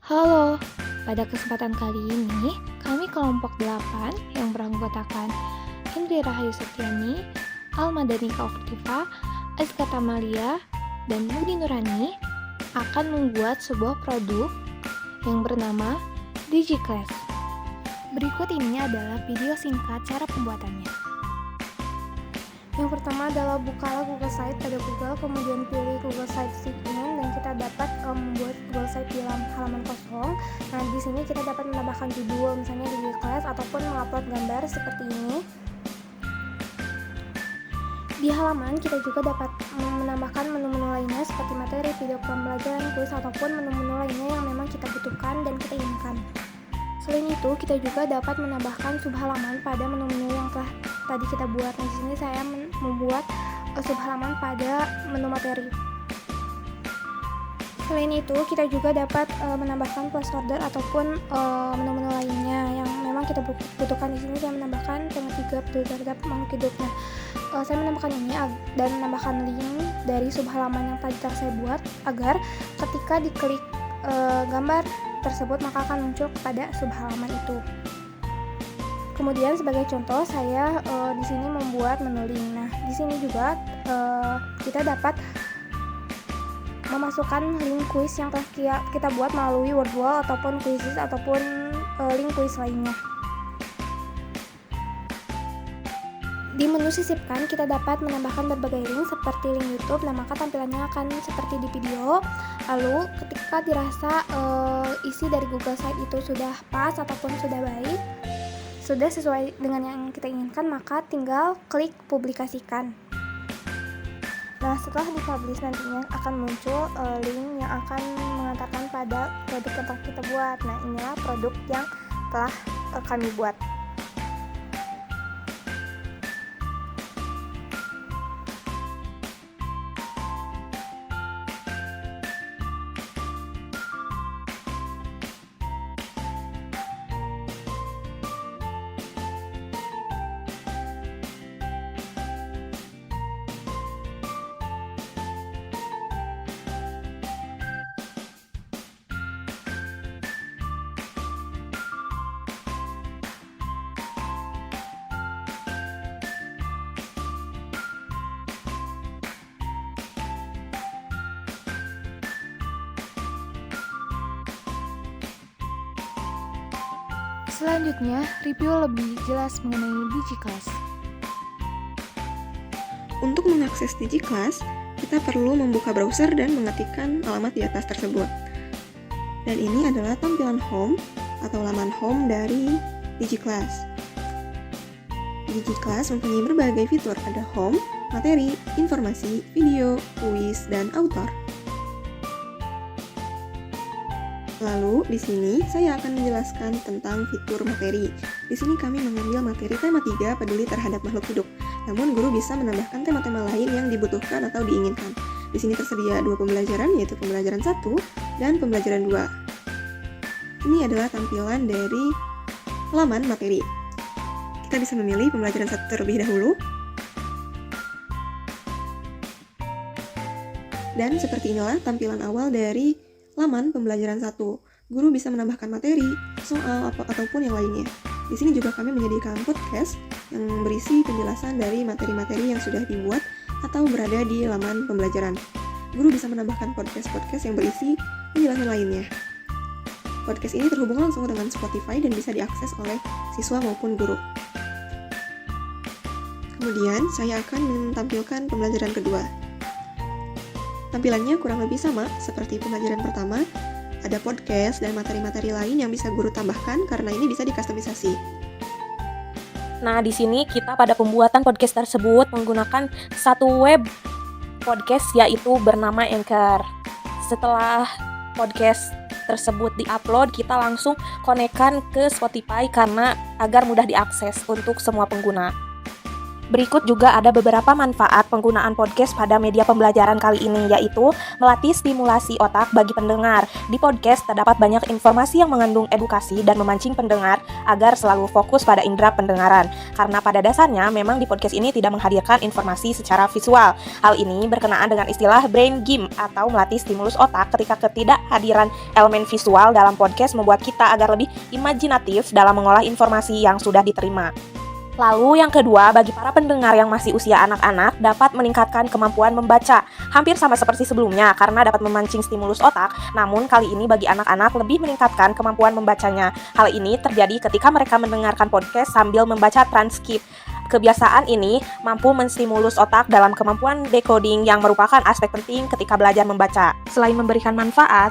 Halo, pada kesempatan kali ini kami kelompok 8 yang beranggotakan Indri Rahayu Septiani, Alma Danika Oktiva, Azka Tamalia, dan Budi Nurani akan membuat sebuah produk yang bernama DigiClass. Berikut ini adalah video singkat cara pembuatannya. Yang pertama adalah bukalah Google Site pada Google, kemudian pilih Google Site Statement dan kita dapat membuat Google Site di halaman kosong. Nah, di sini kita dapat menambahkan judul, misalnya DigiClass, ataupun mengupload gambar seperti ini. Di halaman kita juga dapat menambahkan menu-menu lainnya seperti materi, video pembelajaran, kuis, ataupun menu-menu lainnya yang memang kita butuhkan dan kita inginkan. Selain itu, kita juga dapat menambahkan subhalaman pada menu-menu yang telah tadi kita buat. Nah, di sini saya membuat subhalaman pada menu materi. Selain itu, kita juga dapat menambahkan placeholder ataupun menu-menu lainnya yang memang kita butuhkan. Di sini saya menambahkan tema 3 terhadap makhluk hidup. Nah, saya menambahkan ini dan menambahkan link dari subhalaman yang tadi telah saya buat agar ketika diklik gambar tersebut maka akan muncul kepada subhalaman itu. Kemudian sebagai contoh saya di sini membuat menu link. Nah, di sini juga kita dapat memasukkan link kuis yang telah kita buat melalui Wordwall ataupun Quizizz ataupun link kuis lainnya. Di menu sisipkan kita dapat menambahkan berbagai link seperti link YouTube. Nah, maka tampilannya akan seperti di video. Lalu ketika dirasa isi dari Google Site itu sudah pas ataupun sudah baik, sudah sesuai dengan yang kita inginkan, maka tinggal klik publikasikan. Nah, setelah dipublish nantinya akan muncul link yang akan mengantarkan pada produk yang telah kita buat. Nah, inilah produk yang telah kami buat. Selanjutnya, review lebih jelas mengenai DigiClass. Untuk mengakses DigiClass, kita perlu membuka browser dan mengetikkan alamat di atas tersebut. Dan ini adalah tampilan home atau laman home dari DigiClass. DigiClass mempunyai berbagai fitur, ada home, materi, informasi, video, kuis, dan author. Lalu, di sini saya akan menjelaskan tentang fitur materi. Di sini kami mengambil materi tema 3 peduli terhadap makhluk hidup. Namun, guru bisa menambahkan tema-tema lain yang dibutuhkan atau diinginkan. Di sini tersedia 2 pembelajaran, yaitu pembelajaran 1 dan pembelajaran 2. Ini adalah tampilan dari halaman materi. Kita bisa memilih pembelajaran 1 terlebih dahulu. Dan seperti inilah tampilan awal dari laman pembelajaran 1. Guru bisa menambahkan materi, soal, ataupun yang lainnya. Di sini juga kami menyediakan podcast yang berisi penjelasan dari materi-materi yang sudah dibuat atau berada di laman pembelajaran. Guru bisa menambahkan podcast-podcast yang berisi penjelasan lainnya. Podcast ini terhubung langsung dengan Spotify dan bisa diakses oleh siswa maupun guru. Kemudian, saya akan menampilkan pembelajaran kedua. Tampilannya kurang lebih sama seperti pembelajaran pertama, ada podcast dan materi-materi lain yang bisa guru tambahkan karena ini bisa dikustomisasi. Nah, di sini kita pada pembuatan podcast tersebut menggunakan satu web podcast yaitu bernama Anchor. Setelah podcast tersebut diupload, kita langsung konekkan ke Spotify karena agar mudah diakses untuk semua pengguna. Berikut juga ada beberapa manfaat penggunaan podcast pada media pembelajaran kali ini, yaitu melatih stimulasi otak bagi pendengar. Di podcast terdapat banyak informasi yang mengandung edukasi dan memancing pendengar agar selalu fokus pada indera pendengaran. Karena pada dasarnya memang di podcast ini tidak menghadirkan informasi secara visual. Hal ini berkenaan dengan istilah brain game atau melatih stimulus otak ketika ketidakhadiran elemen visual dalam podcast membuat kita agar lebih imajinatif dalam mengolah informasi yang sudah diterima. Lalu yang kedua, bagi para pendengar yang masih usia anak-anak dapat meningkatkan kemampuan membaca. Hampir sama seperti sebelumnya karena dapat memancing stimulus otak, namun kali ini bagi anak-anak lebih meningkatkan kemampuan membacanya. Hal ini terjadi ketika mereka mendengarkan podcast sambil membaca transkrip. Kebiasaan ini mampu menstimulus otak dalam kemampuan decoding yang merupakan aspek penting ketika belajar membaca. Selain memberikan manfaat,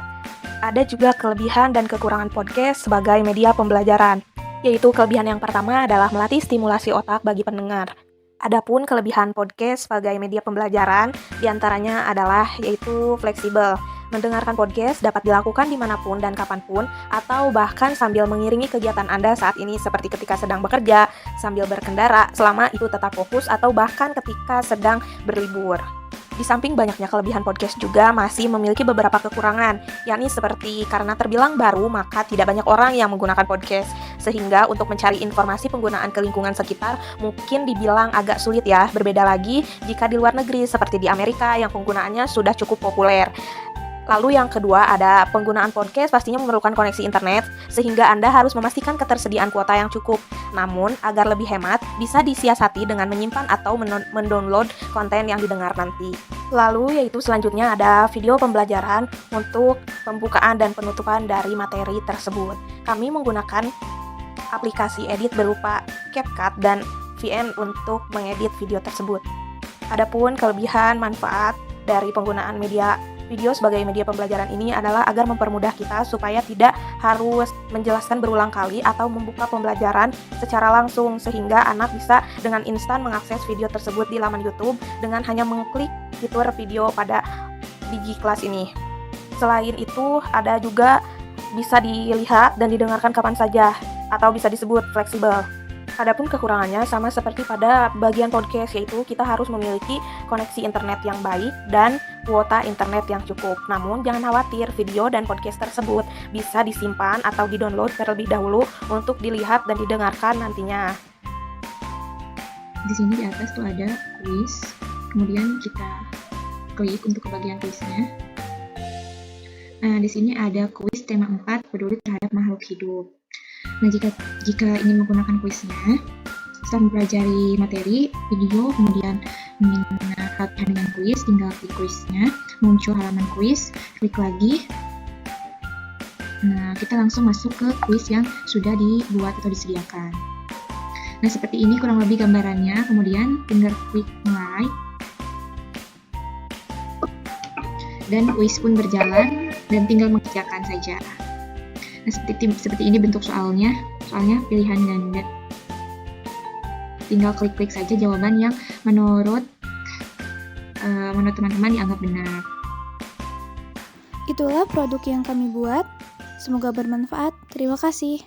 ada juga kelebihan dan kekurangan podcast sebagai media pembelajaran. Yaitu kelebihan yang pertama adalah melatih stimulasi otak bagi pendengar. Adapun kelebihan podcast sebagai media pembelajaran diantaranya adalah yaitu fleksibel. Mendengarkan podcast dapat dilakukan dimanapun dan kapanpun atau bahkan sambil mengiringi kegiatan Anda saat ini seperti ketika sedang bekerja, sambil berkendara, selama itu tetap fokus atau bahkan ketika sedang berlibur. Di samping banyaknya kelebihan podcast juga masih memiliki beberapa kekurangan, yakni seperti karena terbilang baru maka tidak banyak orang yang menggunakan podcast, sehingga untuk mencari informasi penggunaan ke lingkungan sekitar mungkin dibilang agak sulit ya, berbeda lagi jika di luar negeri seperti di Amerika yang penggunaannya sudah cukup populer. Lalu yang kedua ada penggunaan podcast pastinya memerlukan koneksi internet sehingga Anda harus memastikan ketersediaan kuota yang cukup. Namun agar lebih hemat bisa disiasati dengan menyimpan atau mendownload konten yang didengar nanti. Lalu yaitu selanjutnya ada video pembelajaran untuk pembukaan dan penutupan dari materi tersebut. Kami menggunakan aplikasi edit berupa CapCut dan VN untuk mengedit video tersebut. Adapun kelebihan manfaat dari penggunaan video sebagai media pembelajaran ini adalah agar mempermudah kita supaya tidak harus menjelaskan berulang kali atau membuka pembelajaran secara langsung sehingga anak bisa dengan instan mengakses video tersebut di laman YouTube dengan hanya mengklik fitur video pada biji kelas ini. Selain itu ada juga bisa dilihat dan didengarkan kapan saja atau bisa disebut fleksibel. Adapun kekurangannya sama seperti pada bagian podcast, yaitu kita harus memiliki koneksi internet yang baik dan kuota internet yang cukup. Namun jangan khawatir, video dan podcast tersebut bisa disimpan atau di-download terlebih dahulu untuk dilihat dan didengarkan nantinya. Di sini di atas tuh ada kuis, kemudian kita klik untuk ke bagian kuisnya. Nah, di sini ada kuis tema 4, peduli terhadap makhluk hidup. Nah, jika ingin menggunakan kuisnya, setelah mempelajari materi, video, kemudian ingin latihan dengan kuis, tinggal klik kuisnya, muncul halaman kuis, klik lagi. Nah, kita langsung masuk ke kuis yang sudah dibuat atau disediakan. Nah, seperti ini kurang lebih gambarannya, kemudian tinggal klik mulai. Dan kuis pun berjalan dan tinggal mengerjakan saja. Nah, seperti ini bentuk soalnya pilihan ganda. Tinggal klik-klik saja jawaban yang menurut teman-teman dianggap benar. Itulah produk yang kami buat. Semoga bermanfaat. Terima kasih.